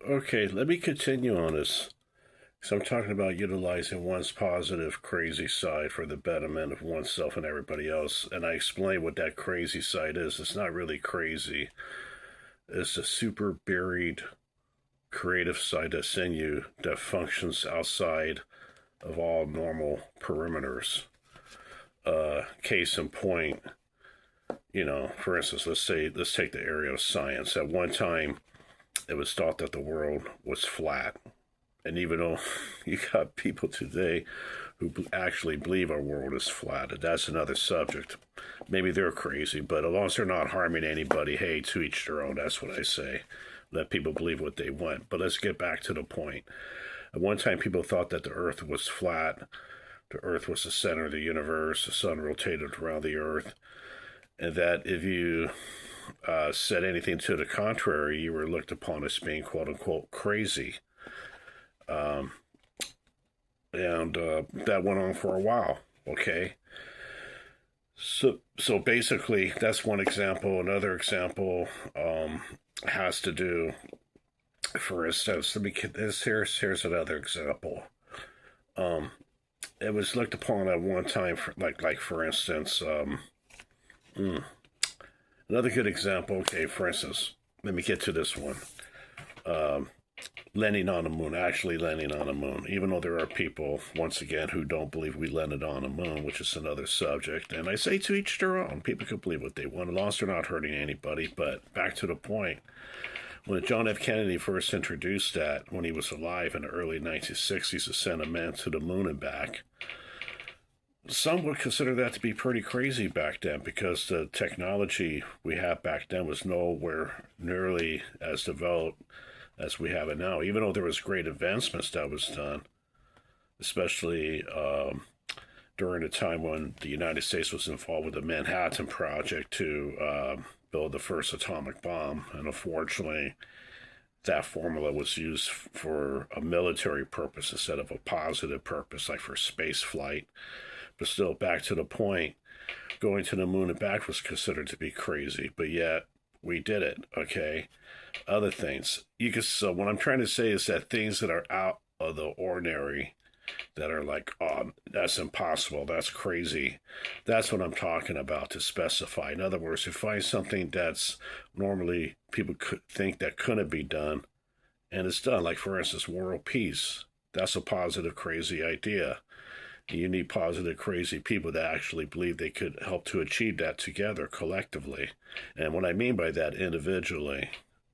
Okay, let me continue on this. So I'm talking about utilizing one's positive, crazy side for the betterment of oneself and everybody else. And I explain what that crazy side is. It's not really crazy. It's a super buried creative side that's in you that functions outside of all normal perimeters. Case in point, for instance, let's take the area of science. At one time, it was thought that the world was flat. And even though you got people today who actually believe our world is flat, that's another subject. Maybe they're crazy, but as long as they're not harming anybody, hey, to each their own, that's what I say. Let people believe what they want. But let's get back to the point. At one time, people thought that the earth was flat. The earth was the center of the universe. The sun rotated around the earth. And that if you said anything to the contrary, you were looked upon as being quote unquote crazy. Um, and that went on for a while. Okay. So basically, that's one example. Another example has to do, for instance, let me get this. Here's another example. Um, it was looked upon at one time, for instance, mm, another good example. Okay, for instance, let me get to this one. Um, Landing on the moon, actually landing on the moon, even though there are people, once again, who don't believe we landed on the moon, which is another subject. And I say to each their own. People can believe what they want, as long as they're not hurting anybody. But back to the point. When John F. Kennedy first introduced that, when he was alive in the early 1960s, to send a man to the moon and back, some would consider that to be pretty crazy back then because the technology we have back then was nowhere nearly as developed as we have it now. Even though there was great advancements that was done, especially during the time when the United States was involved with the Manhattan Project to build the first atomic bomb, and unfortunately, that formula was used for a military purpose instead of a positive purpose, like for space flight. But still, back to the point, going to the moon and back was considered to be crazy, but yet we did it. Okay, other things you can. So what I'm trying to say is that things that are out of the ordinary, that are like, oh, that's impossible, that's crazy. That's what I'm talking about to specify. In other words, you find something that's normally people could think that couldn't be done, and it's done. Like for instance, world peace. That's a positive, crazy idea. You need positive, crazy people that actually believe they could help to achieve that together collectively. And what I mean by that, individually.